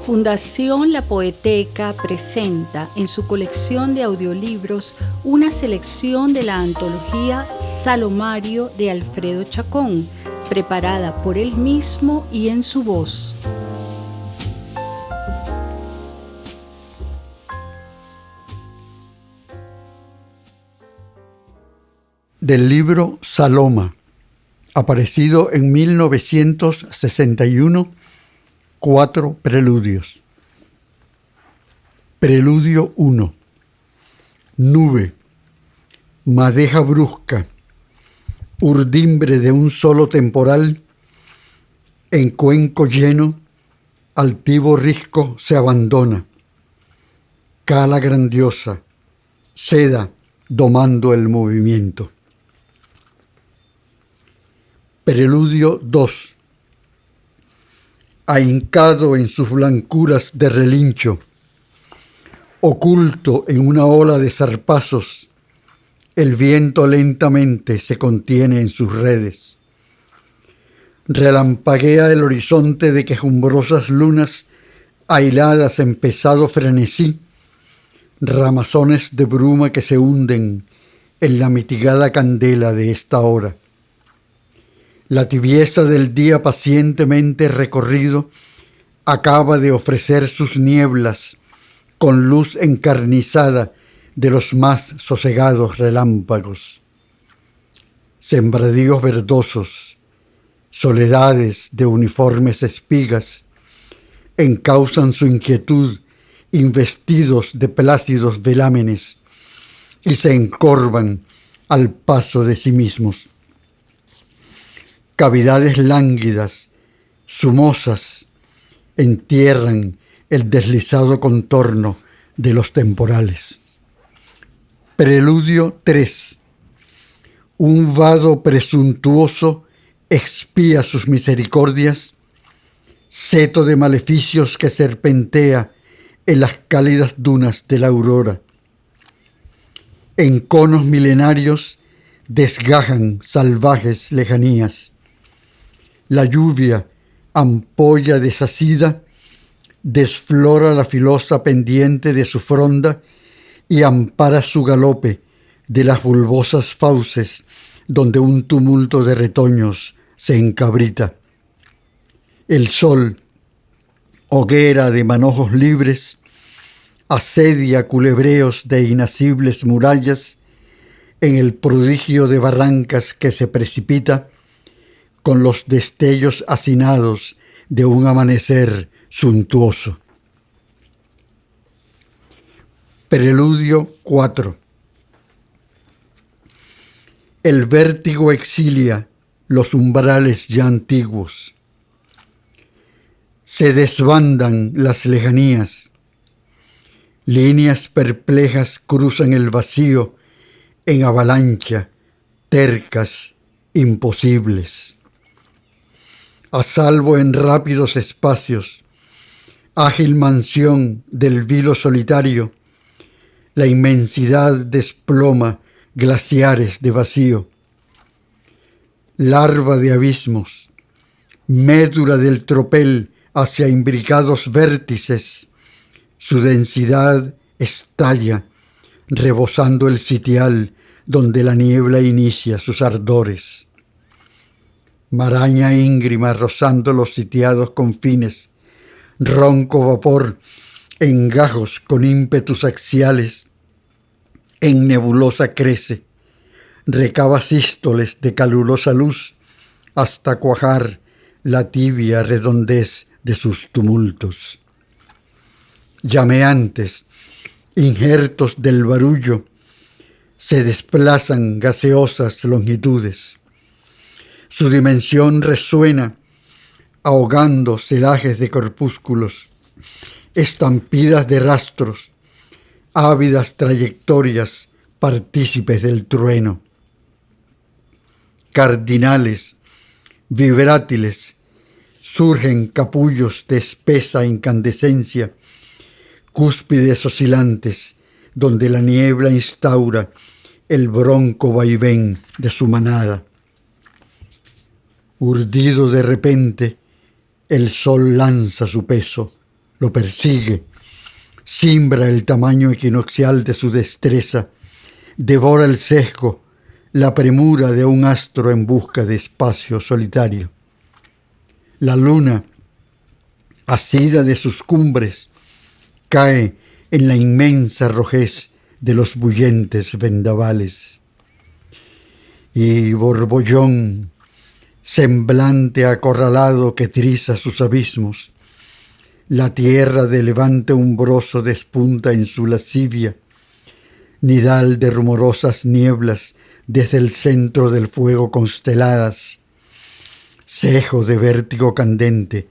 Fundación La Poeteca presenta en su colección de audiolibros una selección de la antología Salomario de Alfredo Chacón, preparada por él mismo y en su voz. Del libro Saloma, aparecido en 1961, 4 preludios. Preludio 1. Nube, madeja brusca, urdimbre de un solo temporal, en cuenco lleno, altivo risco se abandona. Cala grandiosa, seda domando el movimiento. Preludio 2. Ahincado en sus blancuras de relincho, oculto en una ola de zarpazos, el viento lentamente se contiene en sus redes. Relampaguea el horizonte de quejumbrosas lunas aisladas en pesado frenesí, ramazones de bruma que se hunden en la mitigada candela de esta hora. La tibieza del día pacientemente recorrido acaba de ofrecer sus nieblas con luz encarnizada de los más sosegados relámpagos. Sembradíos verdosos, soledades de uniformes espigas, encausan su inquietud investidos de plácidos velámenes y se encorvan al paso de sí mismos. Cavidades lánguidas, zumosas, entierran el deslizado contorno de los temporales. Preludio 3. Un vado presuntuoso expía sus misericordias, seto de maleficios que serpentea en las cálidas dunas de la aurora. En conos milenarios desgajan salvajes lejanías. La lluvia, ampolla desasida, desflora la filosa pendiente de su fronda y ampara su galope de las bulbosas fauces donde un tumulto de retoños se encabrita. El sol, hoguera de manojos libres, asedia culebreos de inacibles murallas en el prodigio de barrancas que se precipita con los destellos hacinados de un amanecer suntuoso. Preludio 4. El vértigo exilia los umbrales ya antiguos. Se desbandan las lejanías. Líneas perplejas cruzan el vacío en avalancha, tercas, imposibles. A salvo en rápidos espacios, ágil mansión del vilo solitario, la inmensidad desploma glaciares de vacío. Larva de abismos, médula del tropel hacia imbricados vértices, su densidad estalla, rebosando el sitial donde la niebla inicia sus ardores. Maraña íngrima rozando los sitiados confines, ronco vapor en gajos con ímpetus axiales, en nebulosa crece, recaba sístoles de calurosa luz hasta cuajar la tibia redondez de sus tumultos. Llameantes, injertos del barullo, se desplazan gaseosas longitudes. Su dimensión resuena, ahogando celajes de corpúsculos, estampidas de rastros, ávidas trayectorias partícipes del trueno. Cardinales, vibrátiles, surgen capullos de espesa incandescencia, cúspides oscilantes, donde la niebla instaura el bronco vaivén de su manada. Urdido de repente, el sol lanza su peso, lo persigue, simbra el tamaño equinoccial de su destreza, devora el sesgo, la premura de un astro en busca de espacio solitario. La luna, asida de sus cumbres, cae en la inmensa rojez de los bullentes vendavales. Y Borbollón, semblante acorralado que triza sus abismos, la tierra de levante umbroso despunta en su lascivia, nidal de rumorosas nieblas desde el centro del fuego consteladas, cejo de vértigo candente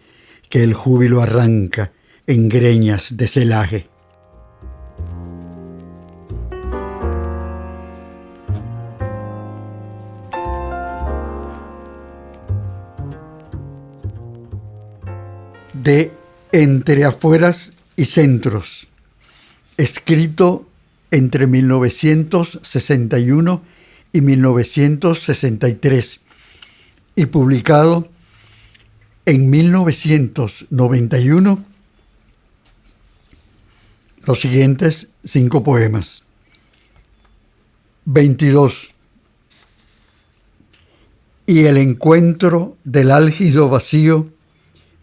que el júbilo arranca en greñas de celaje. De Entre afueras y centros, escrito entre 1961 y 1963 y publicado en 1991, los siguientes 5 poemas. 22. Y el encuentro del álgido vacío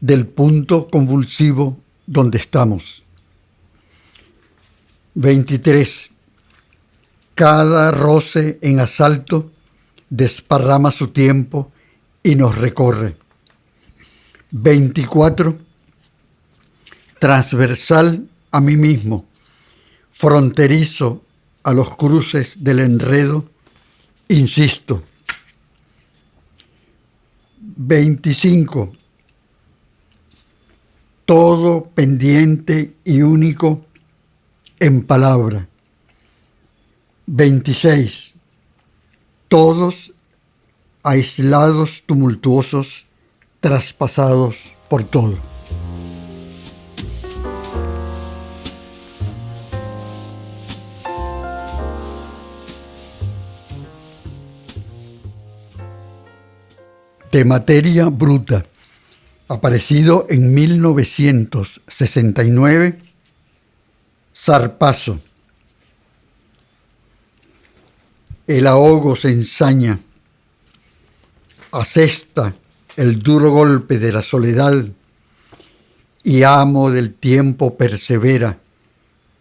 del punto convulsivo donde estamos. 23. Cada roce en asalto desparrama su tiempo y nos recorre. 24. Transversal a mí mismo, fronterizo a los cruces del enredo, insisto. 25. Todo pendiente y único en palabra. 26. Todos aislados, tumultuosos, traspasados por todo. De materia bruta, aparecido en 1969, Zarpazo. El ahogo se ensaña, asesta el duro golpe de la soledad y amo del tiempo persevera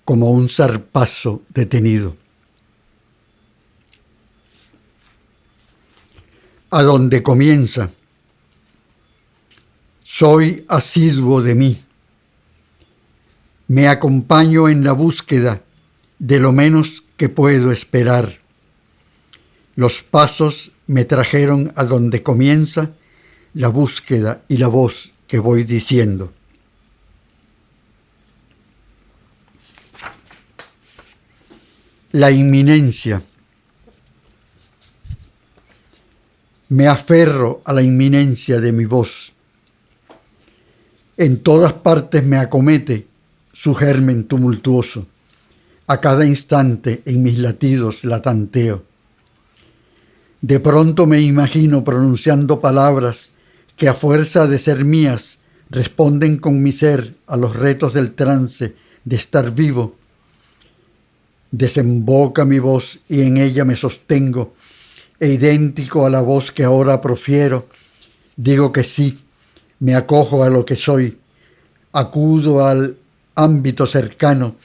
como un zarpazo detenido. A donde comienza, soy asiduo de mí. Me acompaño en la búsqueda de lo menos que puedo esperar. Los pasos me trajeron a donde comienza la búsqueda y la voz que voy diciendo. La inminencia. Me aferro a la inminencia de mi voz. En todas partes me acomete su germen tumultuoso. A cada instante en mis latidos la tanteo. De pronto me imagino pronunciando palabras que a fuerza de ser mías responden con mi ser a los retos del trance de estar vivo. Desemboca mi voz y en ella me sostengo, e idéntico a la voz que ahora profiero, digo que sí, me acojo a lo que soy, acudo al ámbito cercano,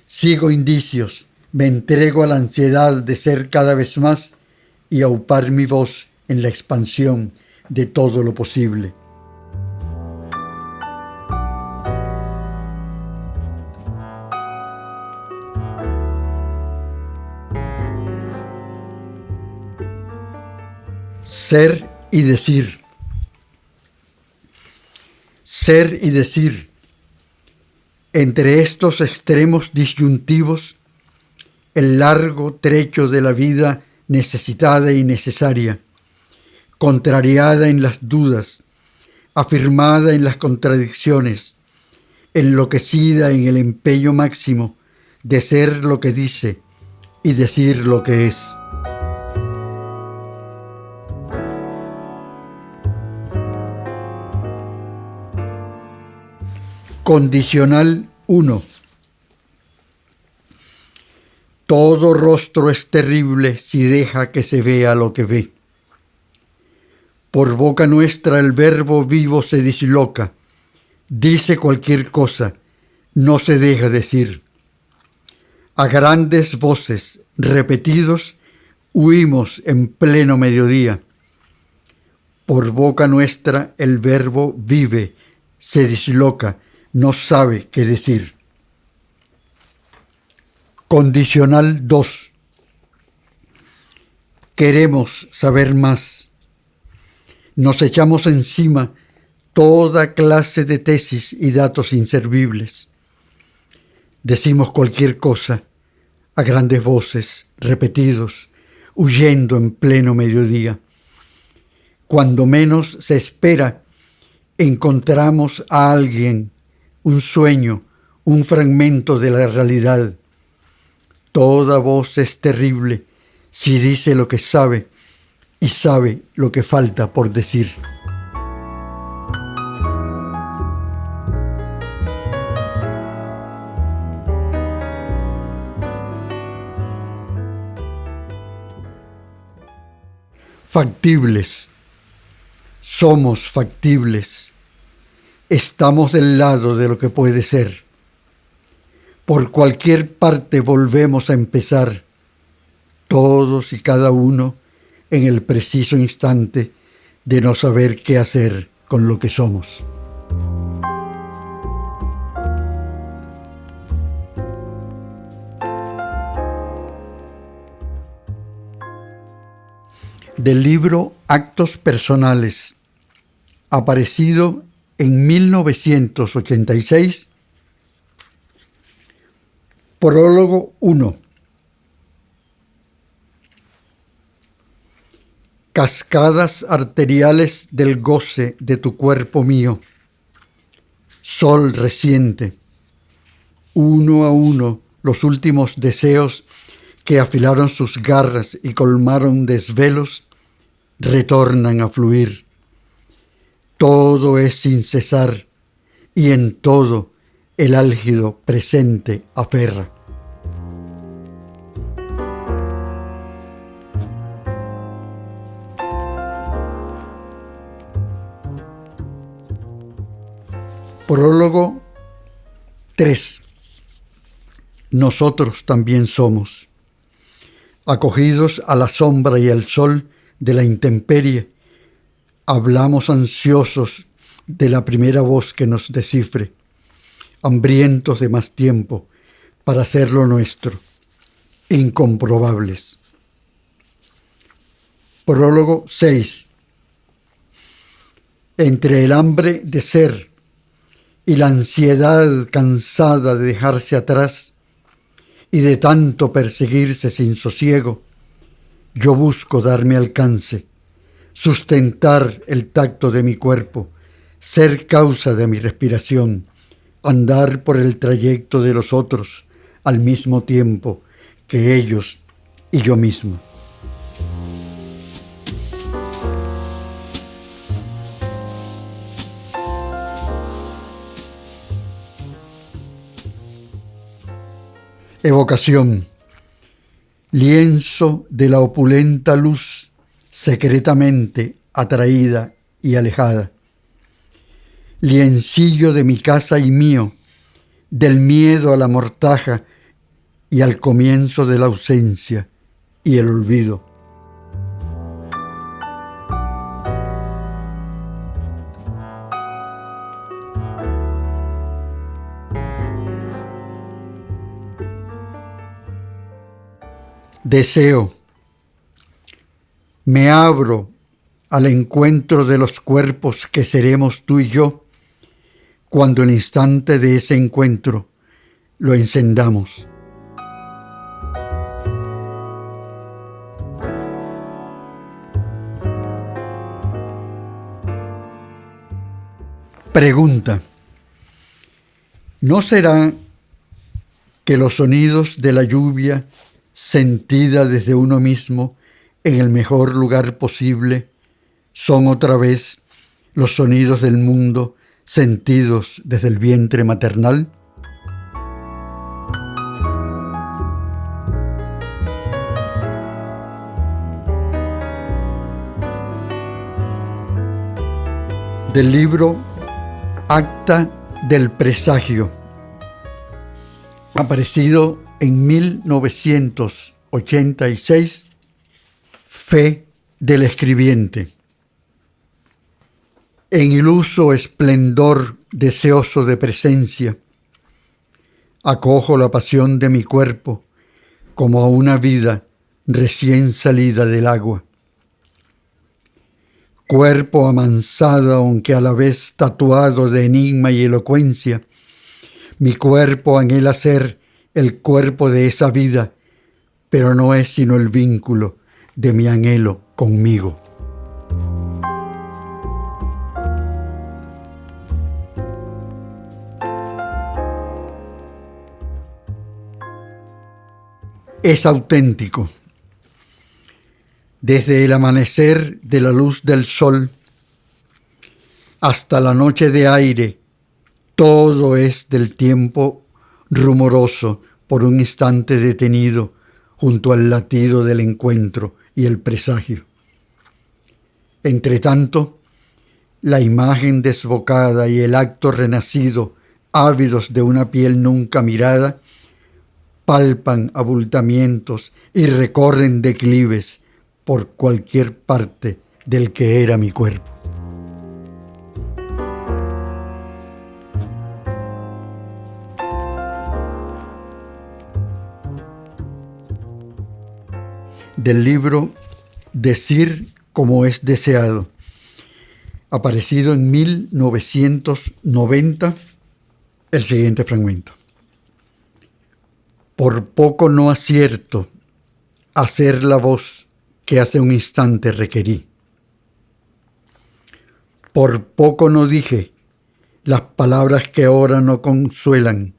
sigo indicios, me entrego a la ansiedad de ser cada vez más y aupar mi voz en la expansión de todo lo posible. Ser y decir. Ser y decir. Entre estos extremos disyuntivos, el largo trecho de la vida necesitada y necesaria, contrariada en las dudas, afirmada en las contradicciones, enloquecida en el empeño máximo de ser lo que dice y decir lo que es. Condicional 1. Todo rostro es terrible si deja que se vea lo que ve. Por boca nuestra el verbo vivo se disloca, dice cualquier cosa, no se deja decir. A grandes voces, repetidos, huimos en pleno mediodía. Por boca nuestra el verbo vive, se disloca, no sabe qué decir. Condicional 2. Queremos saber más. Nos echamos encima toda clase de tesis y datos inservibles. Decimos cualquier cosa a grandes voces, repetidos, huyendo en pleno mediodía. Cuando menos se espera, encontramos a alguien, un sueño, un fragmento de la realidad. Toda voz es terrible si dice lo que sabe y sabe lo que falta por decir. Factibles. Somos factibles. Estamos del lado de lo que puede ser. Por cualquier parte volvemos a empezar, todos y cada uno en el preciso instante de no saber qué hacer con lo que somos. Del libro Actos Personales, aparecido en 1986, Prólogo 1. Cascadas arteriales del goce de tu cuerpo mío, sol reciente, uno a uno los últimos deseos que afilaron sus garras y colmaron desvelos, retornan a fluir. Todo es sin cesar y en todo el álgido presente aferra. Prólogo 3. Nosotros también somos, acogidos a la sombra y al sol de la intemperie, hablamos ansiosos de la primera voz que nos descifre, hambrientos de más tiempo para hacerlo nuestro, incomprobables. Prólogo 6. Entre el hambre de ser y la ansiedad cansada de dejarse atrás y de tanto perseguirse sin sosiego, yo busco darme alcance, sustentar el tacto de mi cuerpo, ser causa de mi respiración, andar por el trayecto de los otros al mismo tiempo que ellos y yo mismo. Evocación. Lienzo de la opulenta luz secretamente atraída y alejada. Liencillo de mi casa y mío, del miedo a la mortaja y al comienzo de la ausencia y el olvido. Deseo. Me abro al encuentro de los cuerpos que seremos tú y yo, cuando el instante de ese encuentro lo encendamos. Pregunta. ¿No será que los sonidos de la lluvia sentida desde uno mismo en el mejor lugar posible son otra vez los sonidos del mundo sentidos desde el vientre maternal? Del libro Acta del Presagio, aparecido en 1986, Fe del escribiente. En iluso esplendor deseoso de presencia, acojo la pasión de mi cuerpo como a una vida recién salida del agua. Cuerpo amansado, aunque a la vez tatuado de enigma y elocuencia, mi cuerpo anhela ser el cuerpo de esa vida, pero no es sino el vínculo de mi anhelo conmigo. Es auténtico. Desde el amanecer de la luz del sol hasta la noche de aire, todo es del tiempo rumoroso por un instante detenido junto al latido del encuentro y el presagio. Entretanto, la imagen desbocada y el acto renacido, ávidos de una piel nunca mirada, palpan abultamientos y recorren declives por cualquier parte del que era mi cuerpo. Del libro Decir como es deseado, aparecido en 1990, el siguiente fragmento. Por poco no acierto a ser la voz que hace un instante requerí. Por poco no dije las palabras que ahora no consuelan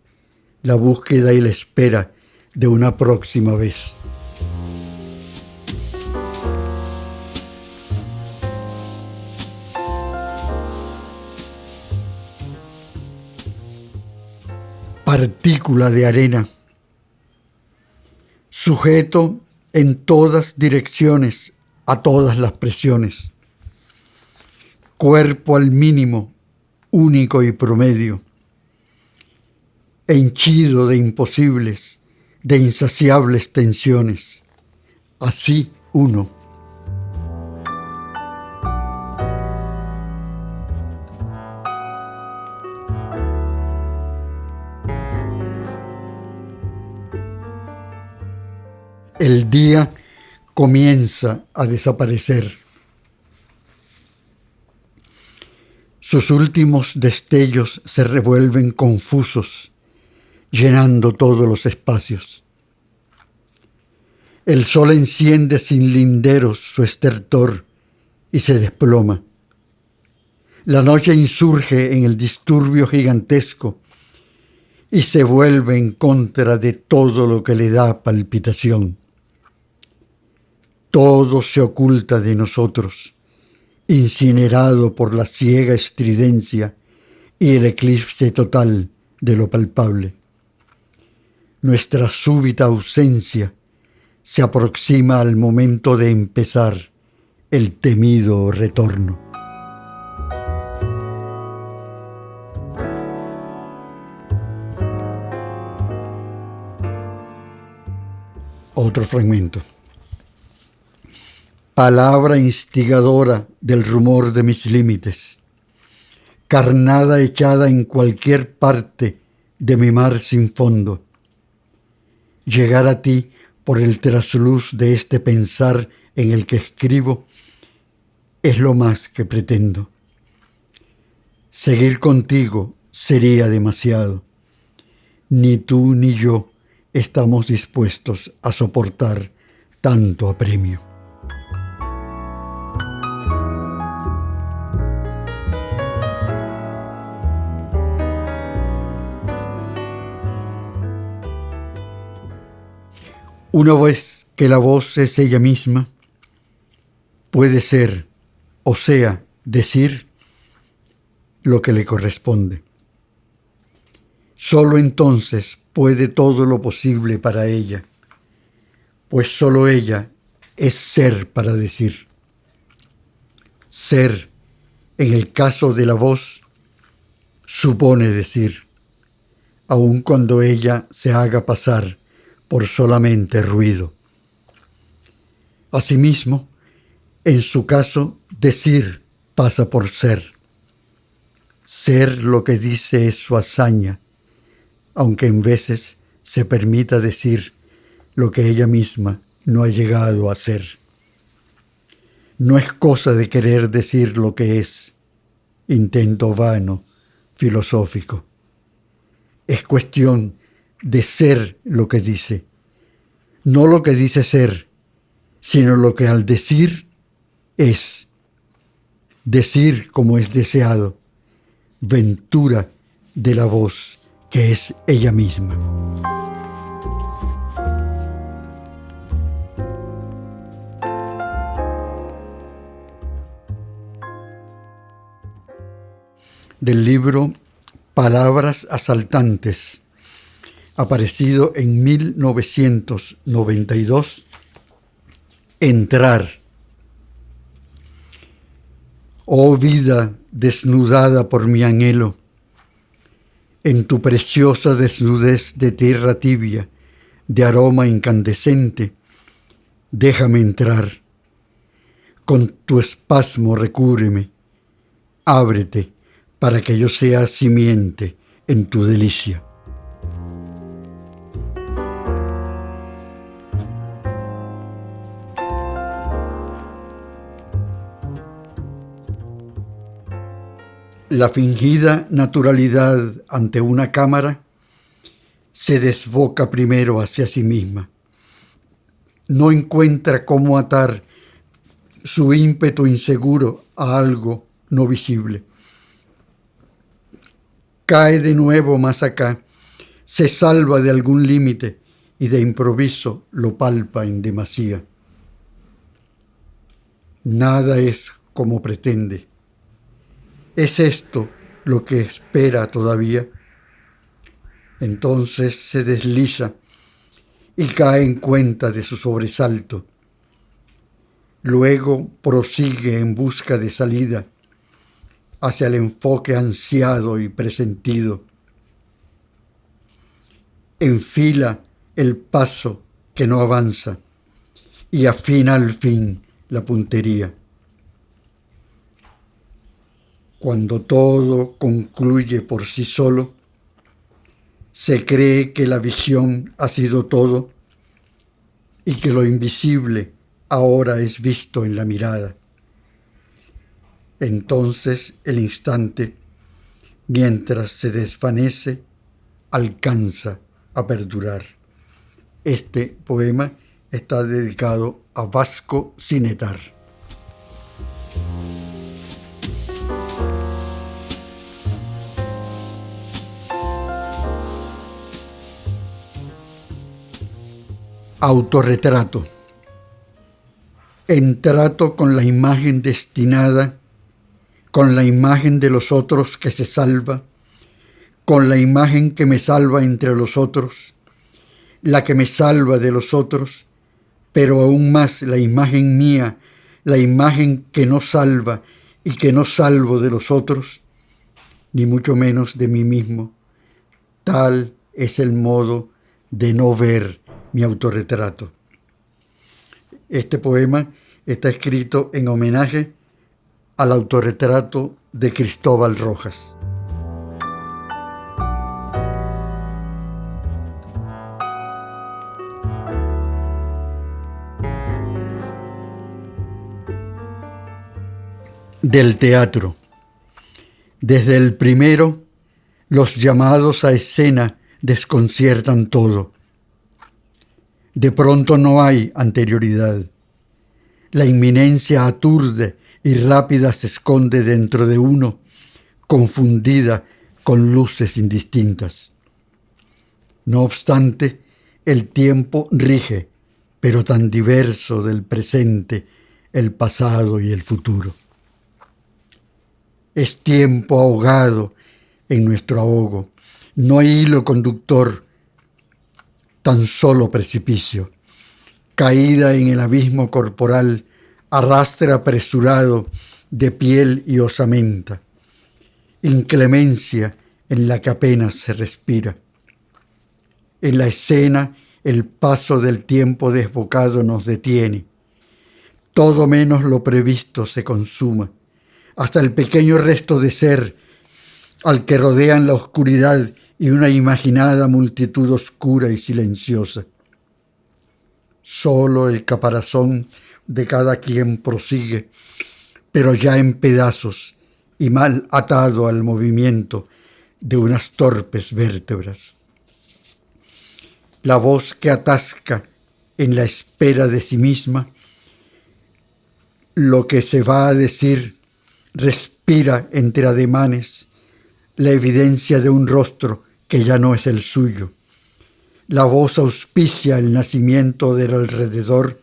la búsqueda y la espera de una próxima vez. Partícula de arena, sujeto en todas direcciones a todas las presiones, cuerpo al mínimo, único y promedio, henchido de imposibles, de insaciables tensiones, así uno. El día comienza a desaparecer. Sus últimos destellos se revuelven confusos, llenando todos los espacios. El sol enciende sin linderos su estertor y se desploma. La noche insurge en el disturbio gigantesco y se vuelve en contra de todo lo que le da palpitación. Todo se oculta de nosotros, incinerado por la ciega estridencia y el eclipse total de lo palpable. Nuestra súbita ausencia se aproxima al momento de empezar el temido retorno. Otro fragmento. Palabra instigadora del rumor de mis límites, carnada echada en cualquier parte de mi mar sin fondo. Llegar a ti por el trasluz de este pensar en el que escribo es lo más que pretendo. Seguir contigo sería demasiado. Ni tú ni yo estamos dispuestos a soportar tanto apremio. Una vez que la voz es ella misma, puede ser, o sea, decir, lo que le corresponde. Solo entonces puede todo lo posible para ella, pues solo ella es ser para decir. Ser, en el caso de la voz, supone decir, aun cuando ella se haga pasar por solamente ruido. Asimismo, en su caso, decir pasa por ser. Ser lo que dice es su hazaña, aunque en veces se permita decir lo que ella misma no ha llegado a ser. No es cosa de querer decir lo que es, intento vano, filosófico. Es cuestión de ser lo que dice, no lo que dice ser, sino lo que al decir es. Decir como es deseado, ventura de la voz que es ella misma. Del libro Palabras asaltantes, aparecido en 1992, Entrar. Oh vida desnudada por mi anhelo, en tu preciosa desnudez de tierra tibia, de aroma incandescente, déjame entrar. Con tu espasmo recúbreme, ábrete para que yo sea simiente en tu delicia. La fingida naturalidad ante una cámara se desboca primero hacia sí misma. No encuentra cómo atar su ímpetu inseguro a algo no visible. Cae de nuevo más acá, se salva de algún límite y de improviso lo palpa en demasía. Nada es como pretende. ¿Es esto lo que espera todavía? Entonces se desliza y cae en cuenta de su sobresalto. Luego prosigue en busca de salida hacia el enfoque ansiado y presentido. Enfila el paso que no avanza y afina al fin la puntería. Cuando todo concluye por sí solo, se cree que la visión ha sido todo y que lo invisible ahora es visto en la mirada. Entonces el instante, mientras se desvanece, alcanza a perdurar. Este poema está dedicado a Vasco Sinetar. Autorretrato. En trato con la imagen destinada, con la imagen de los otros que se salva, con la imagen que me salva entre los otros, la que me salva de los otros, pero aún más la imagen mía, la imagen que no salva y que no salvo de los otros, ni mucho menos de mí mismo. Tal es el modo de no ver mi autorretrato. Este poema está escrito en homenaje al autorretrato de Cristóbal Rojas. Del teatro. Desde el primero, los llamados a escena desconciertan todo. De pronto no hay anterioridad. La inminencia aturde y rápida se esconde dentro de uno, confundida con luces indistintas. No obstante, el tiempo rige, pero tan diverso del presente, el pasado y el futuro. Es tiempo ahogado en nuestro ahogo. No hay hilo conductor, tan solo precipicio. Caída en el abismo corporal, arrastre apresurado de piel y osamenta. Inclemencia en la que apenas se respira. En la escena, el paso del tiempo desbocado nos detiene. Todo menos lo previsto se consuma, hasta el pequeño resto de ser al que rodean la oscuridad y una imaginada multitud oscura y silenciosa. Solo el caparazón de cada quien prosigue, pero ya en pedazos y mal atado al movimiento de unas torpes vértebras. La voz que atasca en la espera de sí misma lo que se va a decir, respira entre ademanes la evidencia de un rostro que ya no es el suyo. La voz auspicia el nacimiento del alrededor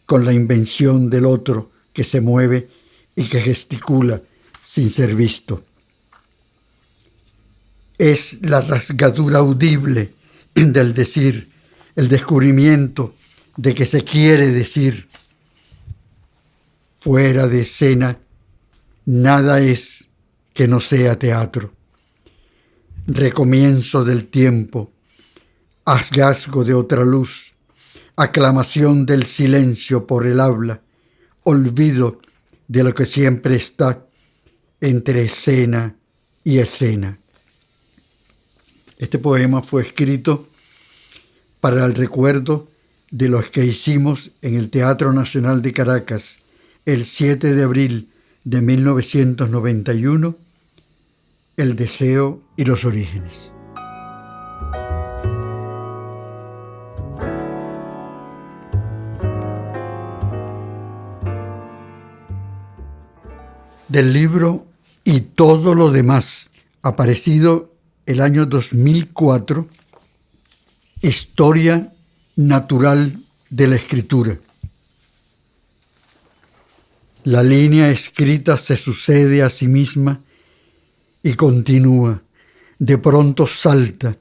con la invención del otro que se mueve y que gesticula sin ser visto. Es la rasgadura audible del decir, el descubrimiento de que se quiere decir. Fuera de escena, nada es que no sea teatro. Recomienzo del tiempo, hallazgo de otra luz, aclamación del silencio por el habla, olvido de lo que siempre está entre escena y escena. Este poema fue escrito para el recuerdo de los que hicimos en el Teatro Nacional de Caracas el 7 de abril de 1991, El deseo y los orígenes. Del libro Y todo lo demás, aparecido el año 2004, Historia natural de la escritura. La línea escrita se sucede a sí misma y continúa. De pronto salta,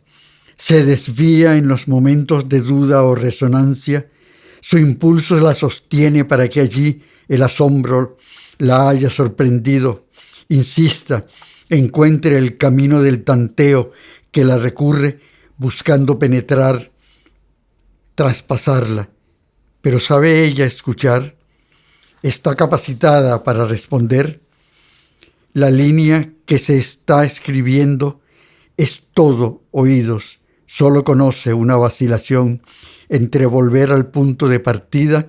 se desvía en los momentos de duda o resonancia. Su impulso la sostiene para que allí el asombro la haya sorprendido. Insista, encuentre el camino del tanteo que la recurre buscando penetrar, traspasarla. Pero ¿sabe ella escuchar? ¿Está capacitada para responder? La línea que se está escribiendo es todo oídos. Solo conoce una vacilación entre volver al punto de partida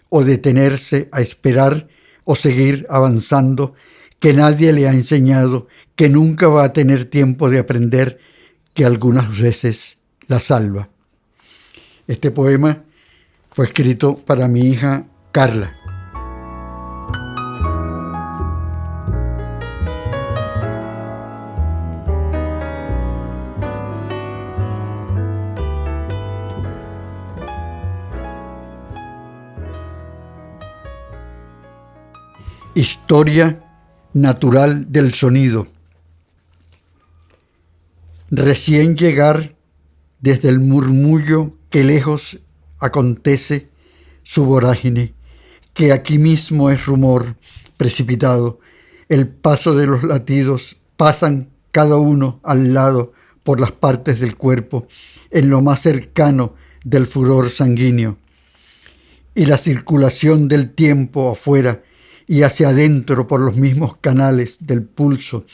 o detenerse a esperar o seguir avanzando, que nadie le ha enseñado, que nunca va a tener tiempo de aprender, que algunas veces la salva. Este poema fue escrito para mi hija Carla. Historia natural del sonido. Recién llegar desde el murmullo que lejos acontece su vorágine, que aquí mismo es rumor precipitado. El paso de los latidos pasan cada uno al lado por las partes del cuerpo, en lo más cercano del furor sanguíneo. Y la circulación del tiempo afuera y hacia adentro por los mismos canales del pulso,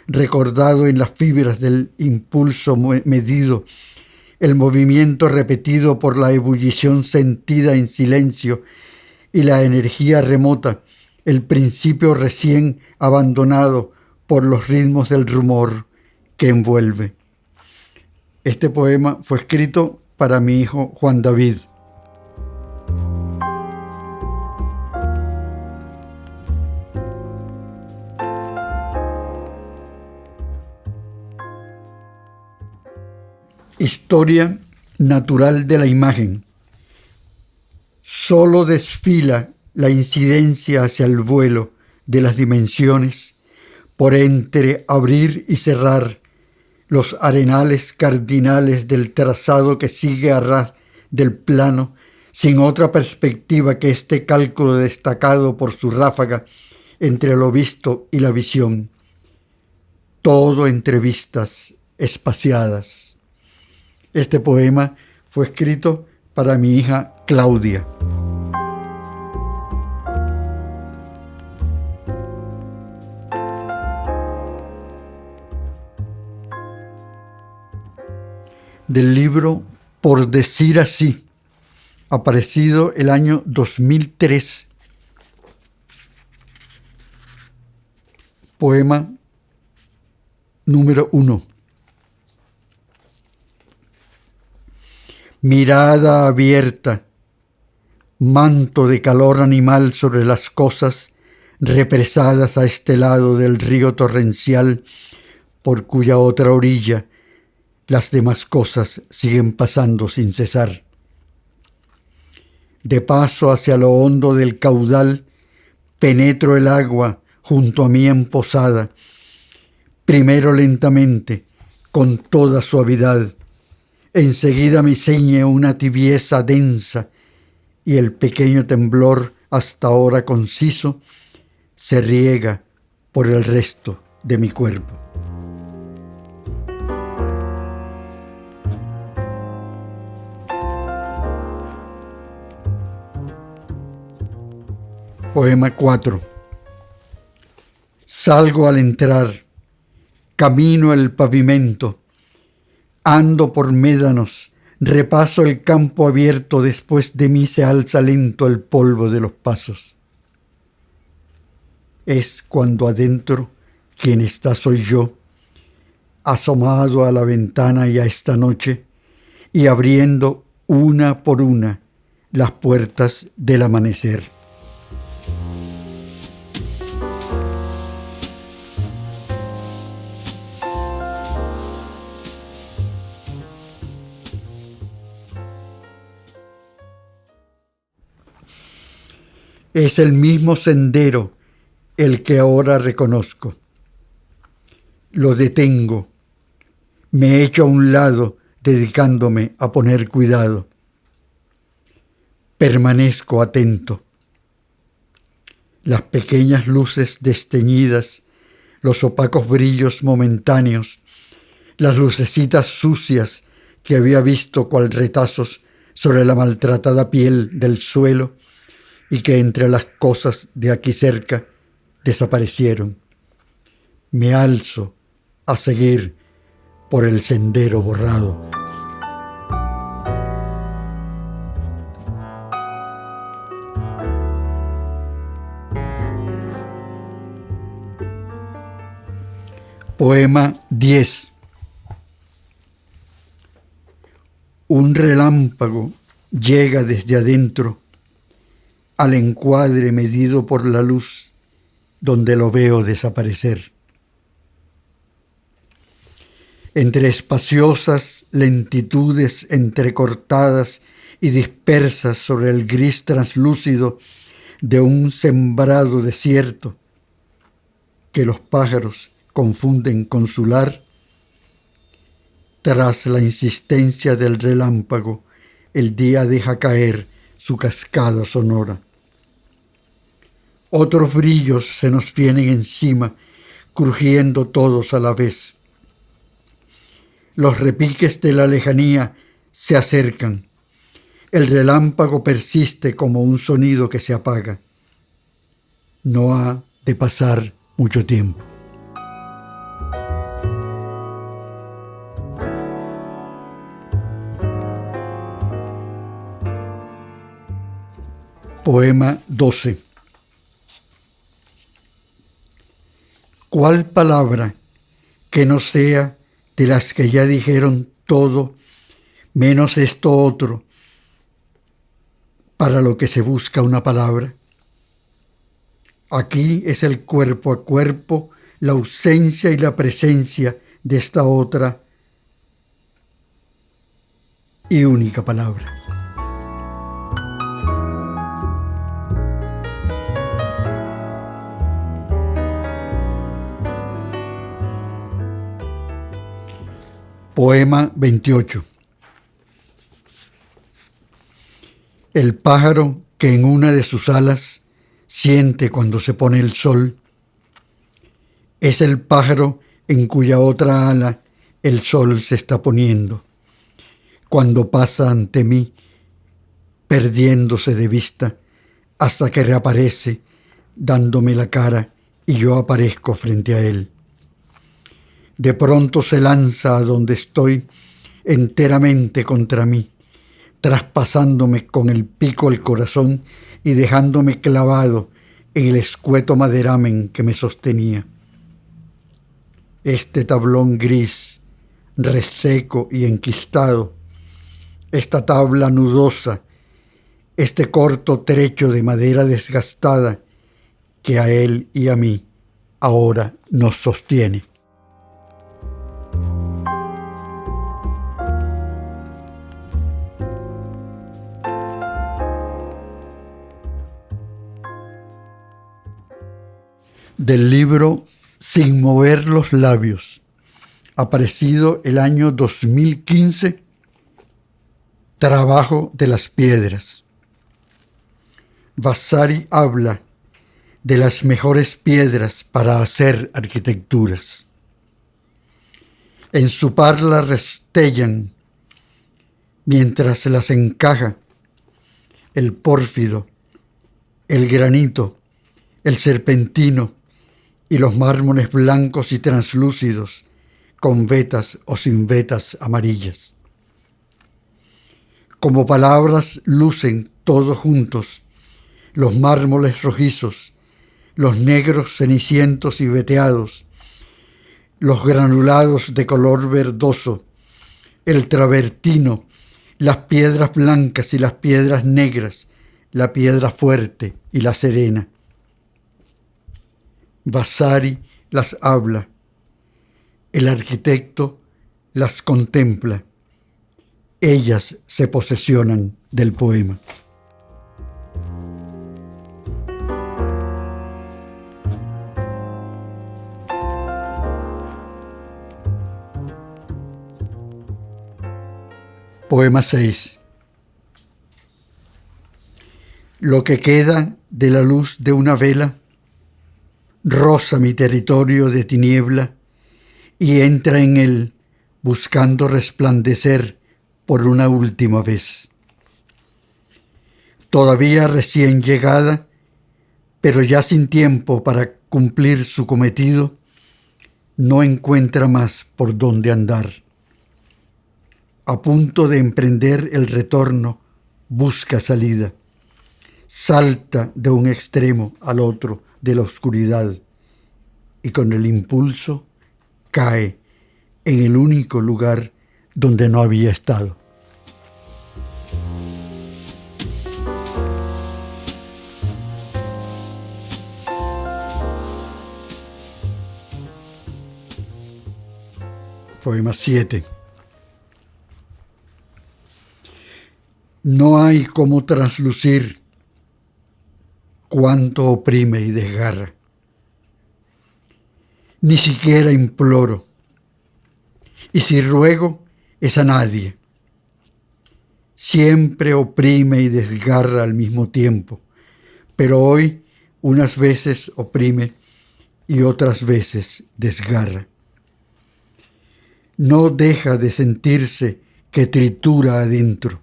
recordado en las fibras del impulso medido, el movimiento repetido por la ebullición sentida en silencio y la energía remota, el principio recién abandonado por los ritmos del rumor que envuelve. Este poema fue escrito para mi hijo Juan David. Historia natural de la imagen. Solo desfila la incidencia hacia el vuelo de las dimensiones por entre abrir y cerrar los arenales cardinales del trazado que sigue a ras del plano, sin otra perspectiva que este cálculo destacado por su ráfaga entre lo visto y la visión. Todo entre vistas espaciadas. Este poema fue escrito para mi hija Claudia. Del libro Por decir así, aparecido el año 2003. Poema número 1. Mirada abierta, manto de calor animal sobre las cosas represadas a este lado del río torrencial, por cuya otra orilla las demás cosas siguen pasando sin cesar. De paso hacia lo hondo del caudal, penetro el agua junto a mí en posada, primero lentamente, con toda suavidad, enseguida me ciñe una tibieza densa, y el pequeño temblor, hasta ahora conciso, se riega por el resto de mi cuerpo. Poema 4. Salgo al entrar, camino el pavimento, ando por médanos, repaso el campo abierto, después de mí se alza lento el polvo de los pasos. Es cuando adentro quien está soy yo, asomado a la ventana y a esta noche, y abriendo una por una las puertas del amanecer. Es el mismo sendero el que ahora reconozco. Lo detengo, me echo a un lado dedicándome a poner cuidado. Permanezco atento. Las pequeñas luces desteñidas, los opacos brillos momentáneos, las lucecitas sucias que había visto cual retazos sobre la maltratada piel del suelo, y que entre las cosas de aquí cerca desaparecieron. Me alzo a seguir por el sendero borrado. Poema 10. Un relámpago llega desde adentro al encuadre medido por la luz, donde lo veo desaparecer. Entre espaciosas lentitudes entrecortadas y dispersas sobre el gris translúcido de un sembrado desierto que los pájaros confunden con su lar, tras la insistencia del relámpago, el día deja caer su cascada sonora. Otros brillos se nos vienen encima, crujiendo todos a la vez. Los repiques de la lejanía se acercan. El relámpago persiste como un sonido que se apaga. No ha de pasar mucho tiempo. Poema 12. ¿Cuál palabra que no sea de las que ya dijeron todo, menos esto otro, para lo que se busca una palabra? Aquí es el cuerpo a cuerpo, la ausencia y la presencia de esta otra y única palabra. Poema 28. El pájaro que en una de sus alas siente cuando se pone el sol, es el pájaro en cuya otra ala el sol se está poniendo, cuando pasa ante mí, perdiéndose de vista, hasta que reaparece, dándome la cara, y yo aparezco frente a él. De pronto se lanza a donde estoy, enteramente contra mí, traspasándome con el pico el corazón y dejándome clavado en el escueto maderamen que me sostenía. Este tablón gris, reseco y enquistado, esta tabla nudosa, este corto trecho de madera desgastada que a él y a mí ahora nos sostiene. Del libro Sin mover los labios, aparecido el año 2015, Trabajo de las piedras. Vasari habla de las mejores piedras para hacer arquitecturas. En su parla restellan, mientras las encaja, el pórfido, el granito, el serpentino y los mármoles blancos y translúcidos, con vetas o sin vetas amarillas. Como palabras lucen todos juntos los mármoles rojizos, los negros cenicientos y veteados, los granulados de color verdoso, el travertino, las piedras blancas y las piedras negras, la piedra fuerte y la serena. Vasari las habla, el arquitecto las contempla, ellas se posesionan del poema. Poema 6. Lo que queda de la luz de una vela roza mi territorio de tiniebla y entra en él buscando resplandecer por una última vez. Todavía recién llegada, pero ya sin tiempo para cumplir su cometido, no encuentra más por dónde andar. A punto de emprender el retorno, busca salida. Salta de un extremo al otro de la oscuridad y con el impulso cae en el único lugar donde no había estado. Poema 7. No hay cómo traslucir cuánto oprime y desgarra. Ni siquiera imploro, y si ruego es a nadie. Siempre oprime y desgarra al mismo tiempo, pero hoy unas veces oprime y otras veces desgarra. No deja de sentirse que tritura adentro.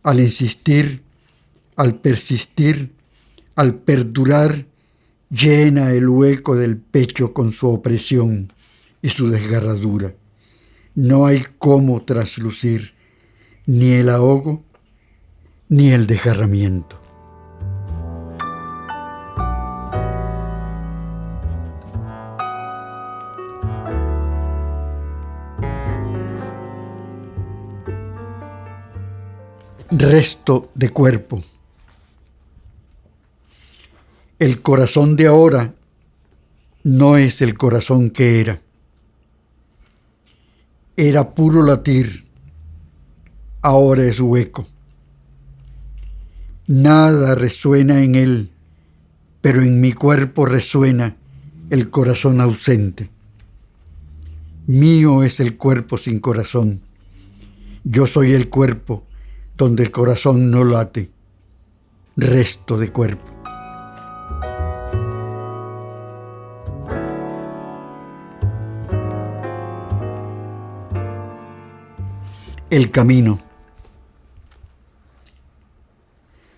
Al insistir, al persistir, al perdurar, llena el hueco del pecho con su opresión y su desgarradura. No hay cómo traslucir ni el ahogo ni el desgarramiento. Resto de cuerpo. El corazón de ahora no es el corazón que era. Era puro latir, ahora es hueco. Nada resuena en él, pero en mi cuerpo resuena el corazón ausente. Mío es el cuerpo sin corazón. Yo soy el cuerpo donde el corazón no late. Resto de cuerpo. El camino.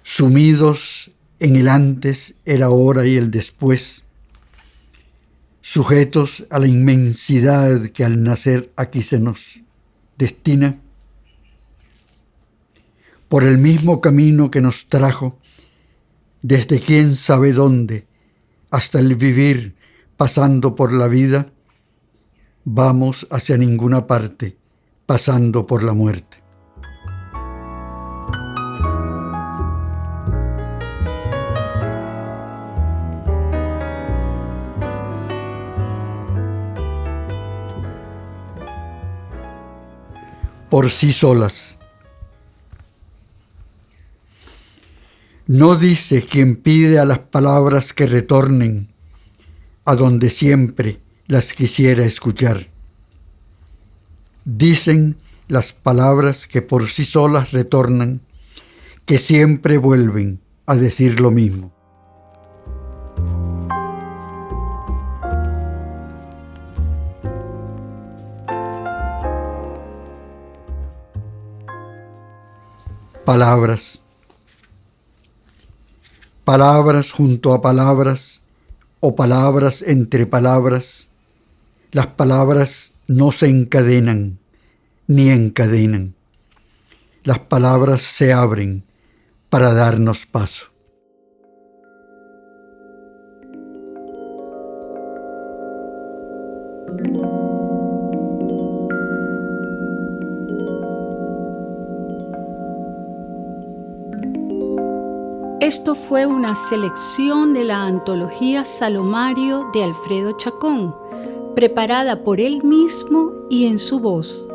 Sumidos en el antes, el ahora y el después, sujetos a la inmensidad que al nacer aquí se nos destina, por el mismo camino que nos trajo desde quién sabe dónde hasta el vivir, pasando por la vida, vamos hacia ninguna parte, pasando por la muerte. Por sí solas. No dice quien pide a las palabras que retornen a donde siempre las quisiera escuchar. Dicen las palabras que por sí solas retornan, que siempre vuelven a decir lo mismo. Palabras. Palabras junto a palabras o palabras entre palabras. Las palabras no se encadenan ni encadenan. Las palabras se abren para darnos paso. Esto fue una selección de la antología Salomario de Alfredo Chacón, preparada por él mismo y en su voz.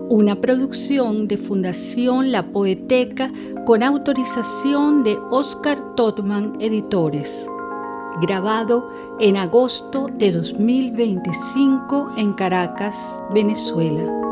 Una producción de Fundación La Poeteca con autorización de Oscar Totman Editores. Grabado en agosto de 2025 en Caracas, Venezuela.